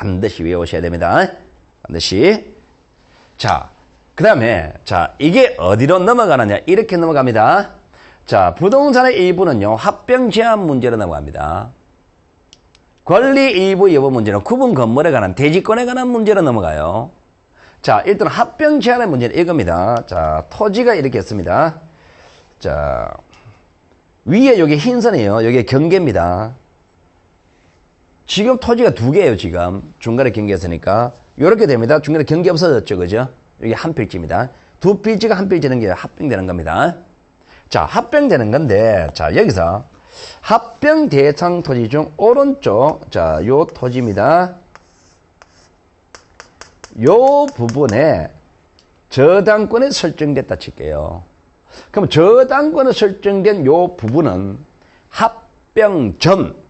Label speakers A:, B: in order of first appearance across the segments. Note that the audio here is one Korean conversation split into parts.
A: 반드시 외우셔야 됩니다. 반드시. 자, 그 다음에, 자, 이게 어디로 넘어가느냐. 이렇게 넘어갑니다. 자, 부동산의 일부는요, 합병 제한 문제로 넘어갑니다. 권리 일부 여부 문제는 구분 건물에 관한 대지권에 관한 문제로 넘어가요. 자, 일단 합병 제한의 문제는 이겁니다. 자, 토지가 이렇게 있습니다. 자, 위에 여기 흰 선이에요. 여기 경계입니다. 지금 토지가 두 개예요, 지금. 중간에 경계 있으니까. 이렇게 됩니다. 중간에 경계 없어졌죠, 그죠? 여기 한 필지입니다. 두 필지가 한 필지 되는 게 합병되는 겁니다. 자, 합병되는 건데, 자, 여기서 합병 대상 토지 중 오른쪽, 자, 요 토지입니다. 요 부분에 저당권이 설정됐다 칠게요. 그럼 저당권이 설정된 요 부분은 합병 전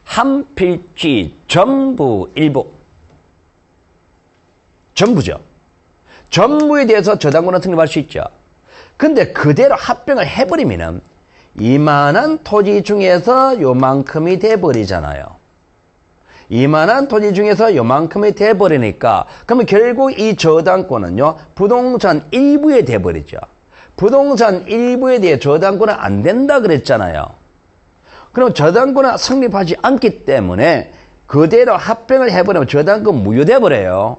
A: 한 필지 전부 일부. 전부죠. 전부에 대해서 저당권은 성립할 수 있죠. 근데 그대로 합병을 해버리면은 이만한 토지 중에서 요만큼이 돼버리잖아요. 이만한 토지 중에서 요만큼이 돼버리니까 그러면 결국 이 저당권은요 부동산 일부에 돼버리죠. 부동산 일부에 대해 저당권은 안 된다 그랬잖아요. 그럼 저당권은 성립하지 않기 때문에 그대로 합병을 해버리면 저당권 무효돼버려요.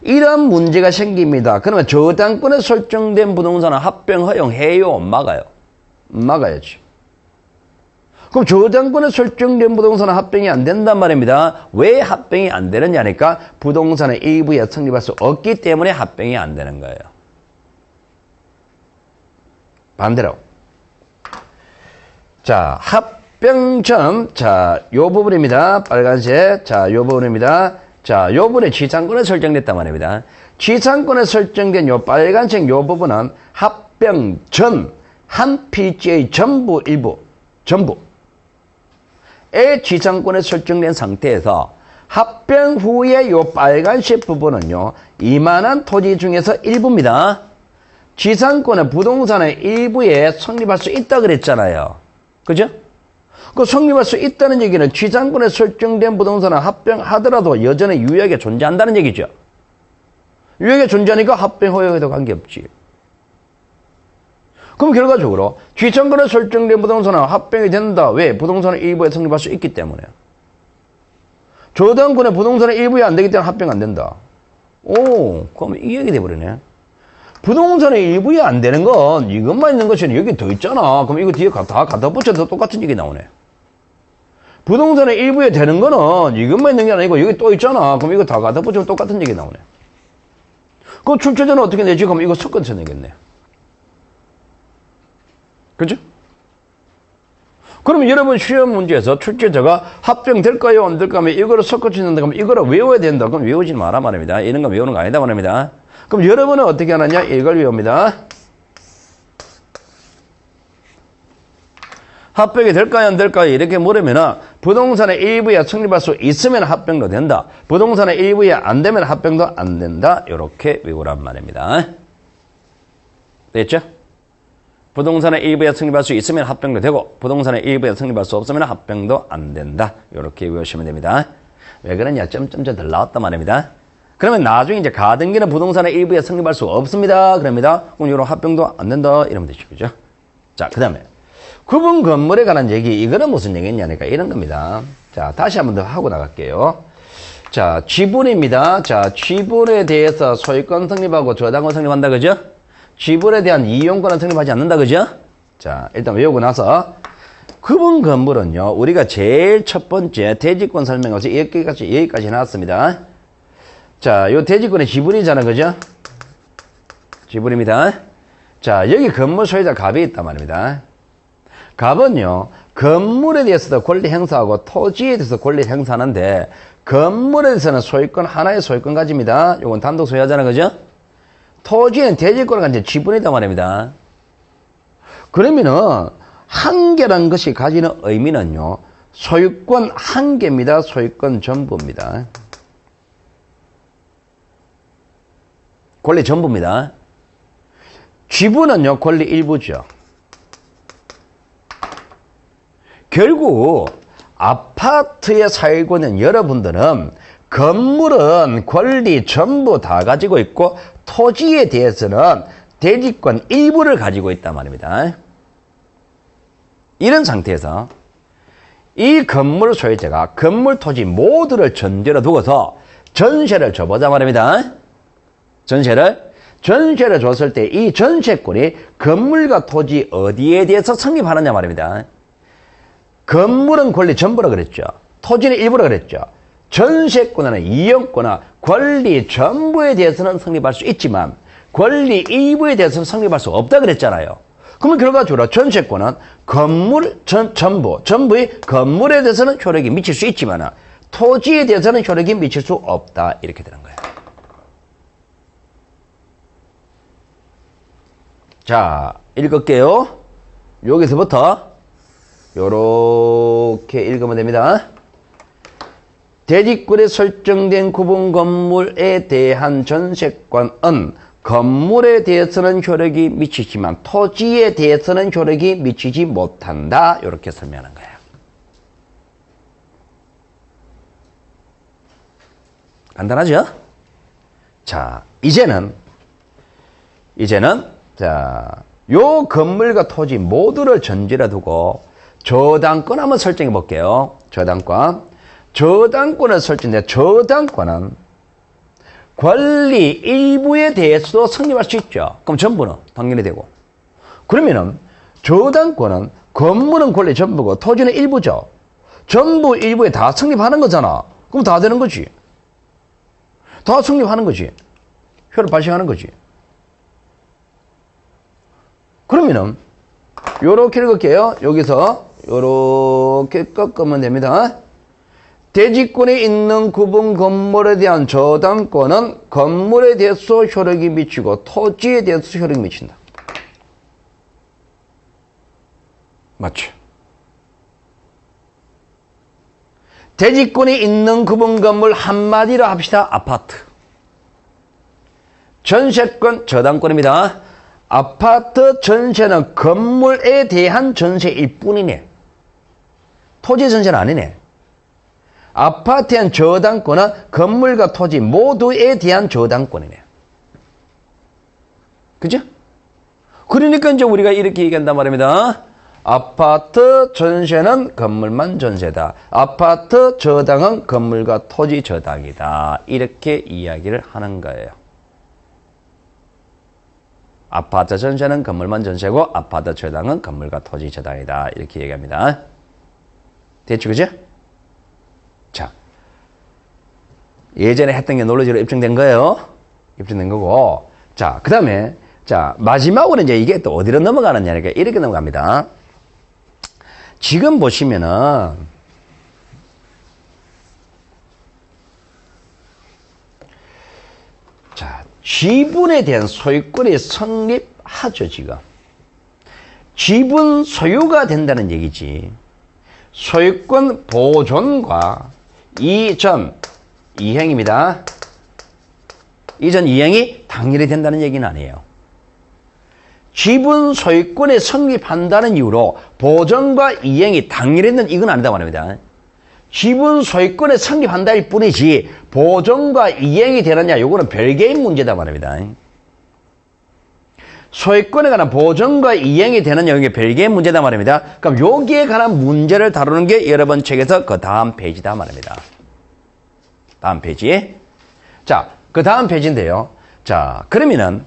A: 이런 문제가 생깁니다. 그러면 저당권에 설정된 부동산은 합병 허용해요? 막아요? 막아야지. 그럼 저당권에 설정된 부동산은 합병이 안 된단 말입니다. 왜 합병이 안 되느냐니까 부동산의 일부에 성립할 수 없기 때문에 합병이 안 되는 거예요. 반대로. 자, 합병 전, 자, 요 부분입니다. 빨간색. 자, 요 부분입니다. 자, 요 부분에 지상권에 설정됐단 말입니다. 지상권에 설정된 요 빨간색 요 부분은 합병 전, 한 필지의 전부, 일부, 전부의 지상권에 설정된 상태에서 합병 후에 요 빨간색 부분은요, 이만한 토지 중에서 일부입니다. 지상권의 부동산의 일부에 성립할 수 있다 그랬잖아요. 그죠? 그 성립할 수 있다는 얘기는 지상권에 설정된 부동산은 합병하더라도 여전히 유효하게 존재한다는 얘기죠. 유효하게 존재하니까 합병 허용에도 관계없지. 그럼 결과적으로 지상권에 설정된 부동산은 합병이 된다. 왜? 부동산의 일부에 성립할 수 있기 때문에. 저당권의 부동산의 일부에 안 되기 때문에 합병 안 된다. 오, 그럼 이 얘기 돼버리네. 부동산의 일부에 안 되는 건 이것만 있는 것이 아니라 여기 더 있잖아. 그럼 이거 뒤에 다 갖다 붙여도 똑같은 얘기 나오네. 부동산의 일부에 되는 거는 이것만 있는 게 아니고 여기 또 있잖아. 그럼 이거 다 갖다 붙이면 똑같은 얘기 나오네. 그럼 출제자는 어떻게 내지? 그럼 이거 섞어서 내겠네. 그죠? 그러면 여러분 시험 문제에서 출제자가 합병될까요? 안 될까? 하면 이거를 섞어주는다. 그럼 이거를 외워야 된다. 그럼 외우지 마라 말입니다. 이런 거 외우는 거 아니다 말입니다. 그럼 여러분은 어떻게 하느냐? 이걸 외웁니다. 합병이 될까요? 안 될까요? 이렇게 물으면 부동산의 일부에 성립할 수 있으면 합병도 된다. 부동산의 일부에 안 되면 합병도 안 된다. 이렇게 외우란 말입니다. 됐죠? 부동산의 일부에 성립할 수 있으면 합병도 되고 부동산의 일부에 성립할 수 없으면 합병도 안 된다. 이렇게 외우시면 됩니다. 왜 그러냐? 점점점 덜 나왔단 말입니다. 그러면 나중에 이제 가등기는 부동산의 일부에 성립할 수 없습니다. 그럽니다. 그럼 이런 합병도 안 된다. 이러면 되죠. 그죠? 자, 그 다음에 구분 건물에 관한 얘기. 이거는 무슨 얘기냐니까 이런 겁니다. 자, 다시 한번 더 하고 나갈게요. 자, 지분입니다. 자, 지분에 대해서 소유권 성립하고 저당권 성립한다. 그죠? 지분에 대한 이용권은 성립하지 않는다. 그죠? 자, 일단 외우고 나서 구분 건물은요, 우리가 제일 첫 번째 대지권 설명에서 여기까지 나왔습니다. 자, 요 대지권의 지분이잖아. 그죠? 지분입니다. 자, 여기 건물 소유자 갑이 있단 말입니다. 갑은요, 건물에 대해서도 권리 행사하고 토지에 대해서 권리 행사하는데 건물에 대해서는 소유권, 하나의 소유권 가집니다. 요건 단독 소유하잖아. 그죠? 토지에는 대지권을 가진 지분이단 말입니다. 그러면은 한 개라는 것이 가지는 의미는요, 소유권 한 개입니다. 소유권 전부입니다. 권리 전부입니다. 지분은요, 권리 일부죠. 결국 아파트에 살고 있는 여러분들은 건물은 권리 전부 다 가지고 있고 토지에 대해서는 대지권 일부를 가지고 있단 말입니다. 이런 상태에서 이 건물 소유자가 건물 토지 모두를 전제로 두고서 전세를 줘보자 말입니다. 전세를 줬을 때 이 전세권이 건물과 토지 어디에 대해서 성립하느냐 말입니다. 건물은 권리 전부라 그랬죠. 토지는 일부라 그랬죠. 전세권이나 이용권이나 권리 전부에 대해서는 성립할 수 있지만 권리 일부에 대해서는 성립할 수 없다 그랬잖아요. 그러면 결과적으로 전세권은 전부의 건물에 대해서는 효력이 미칠 수 있지만 토지에 대해서는 효력이 미칠 수 없다. 이렇게 되는 거예요. 자, 읽을게요. 여기서부터 요렇게 읽으면 됩니다. 대지권에 설정된 구분 건물에 대한 전세권은 건물에 대해서는 효력이 미치지만 토지에 대해서는 효력이 미치지 못한다. 이렇게 설명하는 거예요. 간단하죠? 자, 이제는 요 건물과 토지 모두를 전제로 두고 저당권 한번 설정해 볼게요. 저당권을 설정해. 저당권은 권리 일부에 대해서도 성립할 수 있죠. 그럼 전부는 당연히 되고. 그러면은 저당권은 건물은 권리 전부고 토지는 일부죠. 전부 일부에 다 성립하는 거잖아. 그럼 다 되는 거지. 다 성립하는 거지. 효력 발생하는 거지. 그러면은 요렇게 읽을게요. 여기서 요렇게 꺾으면 됩니다. 대지권에 있는 구분 건물에 대한 저당권은 건물에 대해서 효력이 미치고 토지에 대해서 효력이 미친다. 맞죠? 대지권에 있는 구분 건물 한마디로 합시다. 아파트. 전세권 저당권입니다. 아파트 전세는 건물에 대한 전세일 뿐이네. 토지 전세는 아니네. 아파트에 대한 저당권은 건물과 토지 모두에 대한 저당권이네. 그죠? 그러니까 이제 우리가 이렇게 얘기한단 말입니다. 아파트 전세는 건물만 전세다. 아파트 저당은 건물과 토지 저당이다. 이렇게 이야기를 하는 거예요. 아파트 전세는 건물만 전세고 아파트 저당은 건물과 토지 저당이다. 이렇게 얘기합니다. 됐죠? 그죠? 자, 예전에 했던 게 논리적으로 입증된 거예요. 입증된 거고. 자, 그 다음에, 자, 마지막으로 이제 이게 또 어디로 넘어가느냐. 이렇게 넘어갑니다. 지금 보시면은, 자, 지분에 대한 소유권이 성립하죠, 지금. 지분 소유가 된다는 얘기지. 소유권 보존과 이전 이행입니다. 이전 이행이 당연히 된다는 얘기는 아니에요. 지분 소유권에 성립한다는 이유로 보존과 이행이 당연히 된다는 이건 아니다 말입니다. 지분 소유권에 성립한다일 뿐이지 보존과 이행이 되느냐 이거는 별개의 문제다 말입니다. 소유권에 관한 보존과 이행이 되느냐 이게 별개의 문제다 말입니다. 그럼 여기에 관한 문제를 다루는 게 여러분 책에서 그 다음 페이지다 말입니다. 다음 페이지. 자, 그 다음 페이지인데요. 자, 그러면은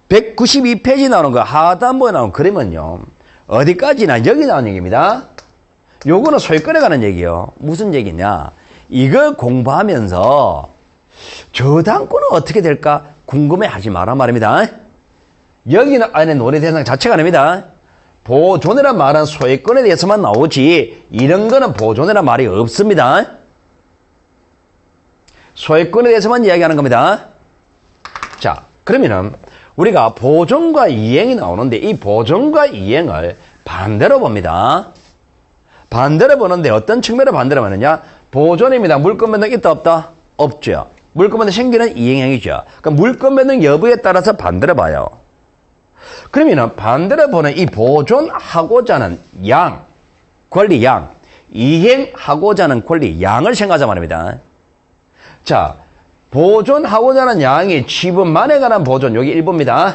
A: 192페이지 나오는 거 하단부에 나오는 그러면요. 어디까지나 여기 나오는 얘기입니다. 요거는 소유권에 관한 얘기요. 무슨 얘기냐? 이거 공부하면서 저당권은 어떻게 될까 궁금해하지 마라 말입니다. 여기는 안에 논의 대상 자체가 아닙니다. 보존이란 말은 소유권에 대해서만 나오지 이런 거는 보존이란 말이 없습니다. 소유권에 대해서만 이야기하는 겁니다. 자, 그러면은 우리가 보존과 이행이 나오는데 이 보존과 이행을 반대로 봅니다. 반대로 보는데 어떤 측면으로 반대로 보느냐? 보존입니다. 물권 변동 있다 없다? 없죠. 물권 변동 생기는 이행행위죠. 그러니까 물권 변동 여부에 따라서 반대로 봐요. 그러면은 반대로 보는 이 보존하고자 하는 양, 권리 양, 이행하고자 하는 권리, 양을 생각하자 말입니다. 자, 보존하고자 하는 양이 지분만에 관한 보존, 여기 일부입니다.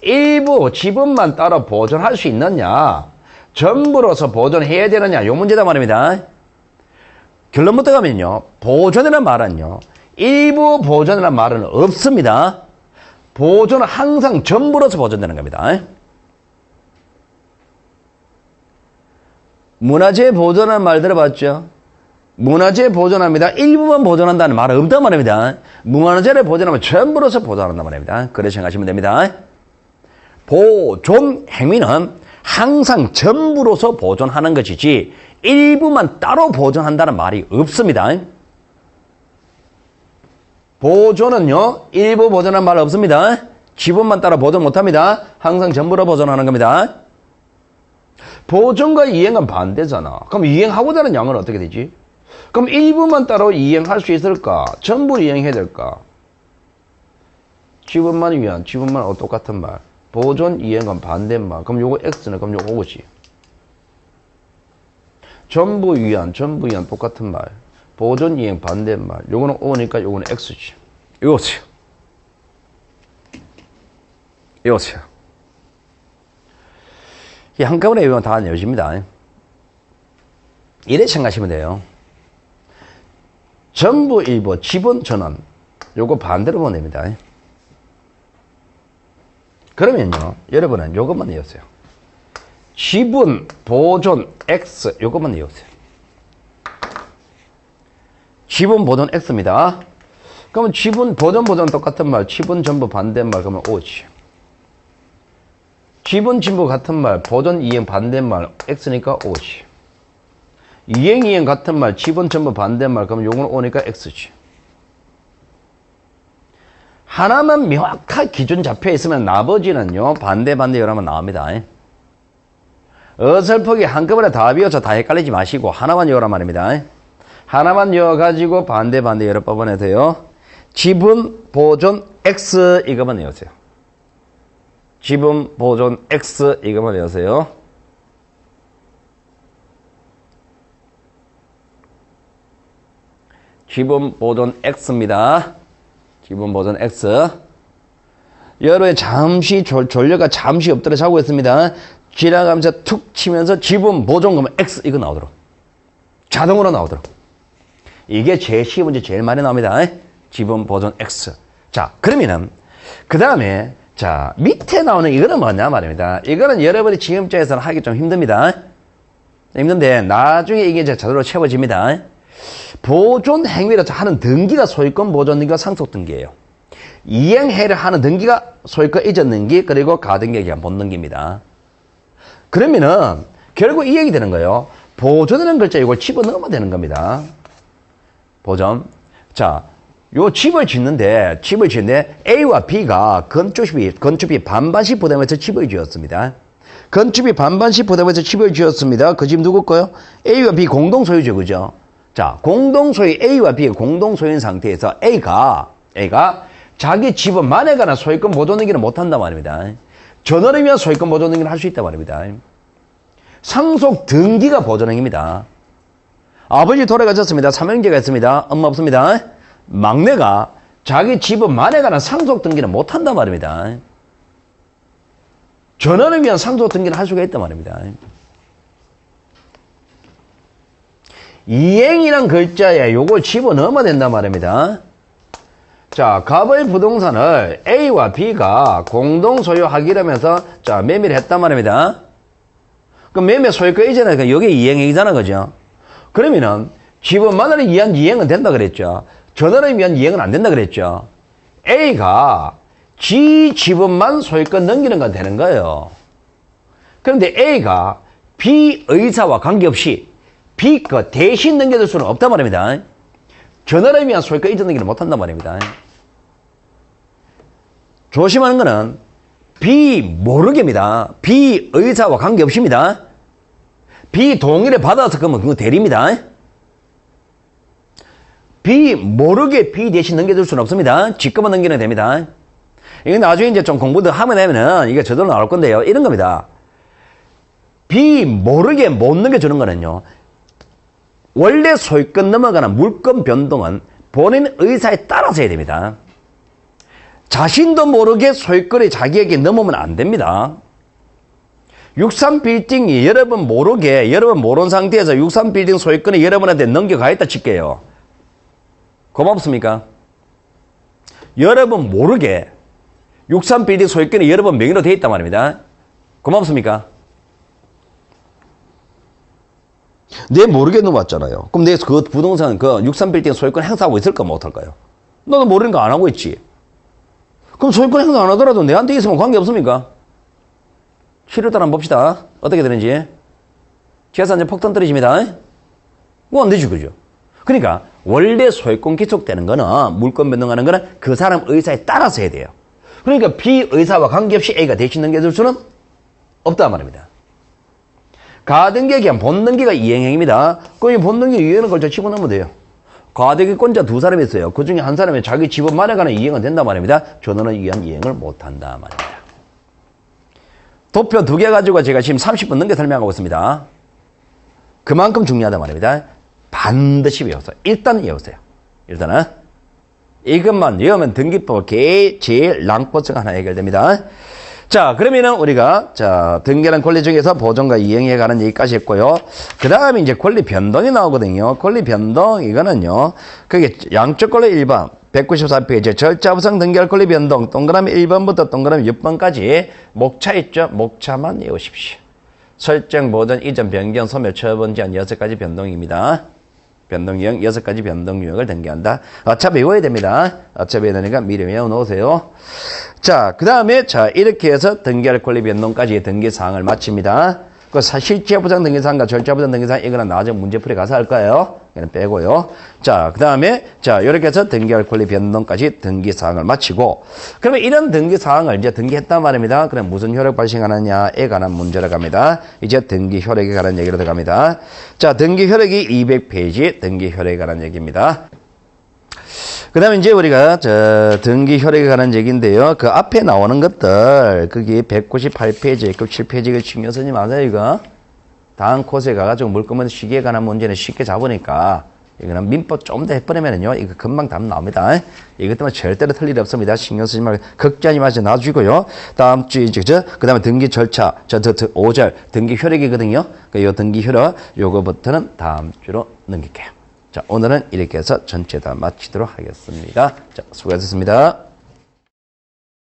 A: 일부 지분만 따로 보존할 수 있느냐, 전부로서 보존해야 되느냐, 요 문제다 말입니다. 결론부터 가면요, 보존이라는 말은요, 일부 보존이라는 말은 없습니다. 보존은 항상 전부로서 보존되는 겁니다. 문화재 보존하는 말 들어봤죠? 문화재 보존합니다. 일부만 보존한다는 말은 없단 말입니다. 문화재를 보존하면 전부로서 보존한단 말입니다. 그렇게 생각하시면 됩니다. 보존 행위는 항상 전부로서 보존하는 것이지 일부만 따로 보존한다는 말이 없습니다. 보존은요, 일부 보존한 말 없습니다. 지분만 따로 보존 못합니다. 항상 전부로 보존하는 겁니다. 보존과 이행은 반대잖아. 그럼 이행하고자 하는 양은 어떻게 되지? 그럼 일부만 따로 이행할 수 있을까? 전부 이행해야 될까? 지분만 위한, 지분만 똑같은 말. 보존, 이행은 반대말. 그럼 요거 X는 그럼 요거 O지. 전부 위한, 전부 위한 똑같은 말. 보존, 이행 반대말. 요거는 O니까 요거는 X지. 이거세요. 이거세요. 이 한꺼번에 외우면 다 내어집니다. 이래 생각하시면 돼요. 전부 일부, 지분 전원. 요거 반대로 보면 됩니다. 그러면요, 여러분은 요것만 외우세요. 지분, 보존, X, 요것만 외우세요. 지분, 보존, X입니다. 그러면 지분, 보존 똑같은 말, 지분, 전부 반대말, 그러면 O지. 지분, 진부 같은 말, 보존, 이행 반대말, X니까 O지. 이행 같은 말, 지분, 전부 반대말, 그러면 요거는 O니까 X지. 하나만 명확하게 기준 잡혀 있으면 나머지는요, 반대 여러분 나옵니다. 어설프게 한꺼번에 다 비워서 다 헷갈리지 마시고 하나만 외우란 말입니다. 하나만 외워가지고 반대 여러 번 해도 돼요. 지분, 보존, X 이것만 외우세요. 지분, 보존, X 이것만 외우세요. 지분, 보존, X입니다. 지분, 보존, X. 여러분 잠시 졸려가 잠시 엎드려 자고 있습니다. 지나가면서 툭 치면서 지분, 보존 그러면 X 이거 나오도록. 자동으로 나오도록. 이게 제일 쉬운 문제 제일 많이 나옵니다. 지분, 보존, X. 자, 그러면은 그 다음에 자 밑에 나오는 이거는 뭐냐 말입니다. 이거는 여러분이 지금자에서는 하기 좀 힘듭니다. 힘든데 나중에 이게 이제 자동으로 채워집니다. 보존 행위를 하는 등기가 소유권 보존 등기가 상속 등기예요. 이행해를 하는 등기가 소유권 이전 등기 그리고 가등기에 한 본 등기입니다. 그러면은 결국 이 얘기 되는 거예요. 보존이라는 글자 이걸 집어넣으면 되는 겁니다. 보존. 자, 요 집을 짓는데 A와 B가 건축비 반반씩 부담해서 집을 지었습니다. 건축비 반반씩 부담해서 집을 지었습니다. 그 집 누구 거요? A와 B 공동 소유죠, 그죠? 자, 공동 소유 A와 B의 공동 소유인 상태에서 A가 자기 집은만에 관한 소유권 보존 등기는 못 한단 말입니다. 전월에 위한 소유권 보존 등기는 할 수 있단 말입니다. 상속 등기가 보존 행위입니다. 아버지 돌아가셨습니다. 삼형제가 있습니다. 엄마 없습니다. 막내가 자기 집은만에 관한 상속 등기는 못 한단 말입니다. 전월에 위한 상속 등기는 할 수가 있단 말입니다. 이행이란 글자에 요걸 집어넣으면 된단 말입니다. 자, 갑의 부동산을 A와 B가 공동 소유하기라면서 자, 매매를 했단 말입니다. 그럼 매매 소유권 이전에 여기 이행이잖아, 그죠? 그러면은 집은만을 위한 이행은 된다 그랬죠. 전월을 위한 이행은 안 된다 그랬죠. A가 지 지분만 소유권 넘기는 건 되는 거예요. 그런데 A가 B 의사와 관계없이 B 거 대신 넘겨줄 수는 없단 말입니다. 전월을 위한 소유권 이전 넘기는 못 한단 말입니다. 조심하는 거는 B 모르게입니다. B 의사와 관계없습니다. B 동의를 받아서 그러면 그거 대리입니다. B 모르게 B 대신 넘겨줄 수는 없습니다. 지금만 넘기는 됩니다. 이게 나중에 이제 좀 공부도 하면은 이게 저절로 나올 건데요. 이런 겁니다. B 모르게 못 넘겨주는 거는요. 원래 소유권 넘어가는 물권 변동은 본인 의사에 따라서 해야 됩니다. 자신도 모르게 소유권이 자기에게 넘으면 안 됩니다. 63빌딩이 여러분 모르는 상태에서 63빌딩 소유권이 여러분한테 넘겨가 있다 칠게요. 고맙습니까? 여러분 모르게 63빌딩 소유권이 여러분 명의로 되어 있단 말입니다. 고맙습니까? 내 모르게 넘어왔잖아요. 그럼 내 그 부동산, 그 63빌딩 소유권 행사하고 있을까, 못할까요? 너도 모르는 거 안 하고 있지. 그럼 소유권 행사 안 하더라도 내한테 있으면 관계 없습니까? 치료단 한번 봅시다. 어떻게 되는지. 재산 이제 폭탄 떨어집니다. 뭐 안 되죠, 그죠? 그러니까, 원래 소유권 기속되는 거는, 물권 변동하는 거는 그 사람 의사에 따라서 해야 돼요. 그러니까 비의사와 관계없이 A가 대신 넘겨줄 수는 없단 말입니다. 가등기에 기한 본등기가 이행행입니다. 그 본등기 이행은 걸쳐 치고 넘으면 돼요. 가등기권자 두 사람이 있어요. 그 중에 한 사람이 자기 집업 마련하는 이행은 된단 말입니다. 전원은 이한 이행을 못한다 말입니다. 도표 2개 가지고 제가 지금 30분 넘게 설명하고 있습니다. 그만큼 중요하단 말입니다. 반드시 외우세요. 일단 외우세요. 일단은 이것만 외우면 등기법 제일 랑버스가 하나 해결됩니다. 자, 그러면은 우리가, 등기란 권리 중에서 보존과 이행에 관한 얘기까지 했고요. 그 다음에 이제 권리 변동이 나오거든요. 권리 변동, 이거는요. 그게 양적 권리 1번, 194페이지, 절차부상 등기할 권리 변동, 동그라미 1번부터 동그라미 6번까지 목차 있죠? 목차만 외우십시오. 설정, 보존, 이전, 변경, 소멸, 처분, 제한 6가지 변동입니다. 변동 유형 6가지 변동 유형을 등기한다. 어차피 외워야 됩니다. 어차피 외워야 되니까 미리 외워놓으세요. 자, 그 다음에, 이렇게 해서 등기할 권리 변동까지 등기사항을 마칩니다. 그 실체부상 등기사항과 절차부상 등기사항, 이거는 나중에 문제풀이 가서 할 거예요. 이거는 빼고요. 자, 그 다음에, 이렇게 해서 등기할 권리 변동까지 등기사항을 마치고, 그러면 이런 등기사항을 이제 등기했단 말입니다. 그럼 무슨 효력 발생하느냐에 관한 문제로 갑니다. 이제 등기 효력에 관한 얘기로 들어갑니다. 자, 등기 효력이 200페이지 등기 효력에 관한 얘기입니다. 그 다음에 이제 우리가, 등기 효력에 관한 얘기인데요. 그 앞에 나오는 것들, 그게 198페이지, 197페이지, 그 신경 쓰지 마세요, 이거. 다음 코스에 가가지고 물건만 시기에 관한 문제는 쉽게 잡으니까, 이거는 민법 좀 더 해버리면은요, 이거 금방 답 나옵니다. 이것 때문에 절대로 틀릴 일 없습니다. 신경 쓰지 말고, 걱정하지 마세요. 놔주고요. 다음 주에 이제, 그 다음에 등기 절차, 5절, 등기 효력이거든요. 요 등기 효력, 요거부터는 다음 주로 넘길게요. 자, 오늘은 이렇게 해서 전체 다 마치도록 하겠습니다. 자, 수고하셨습니다.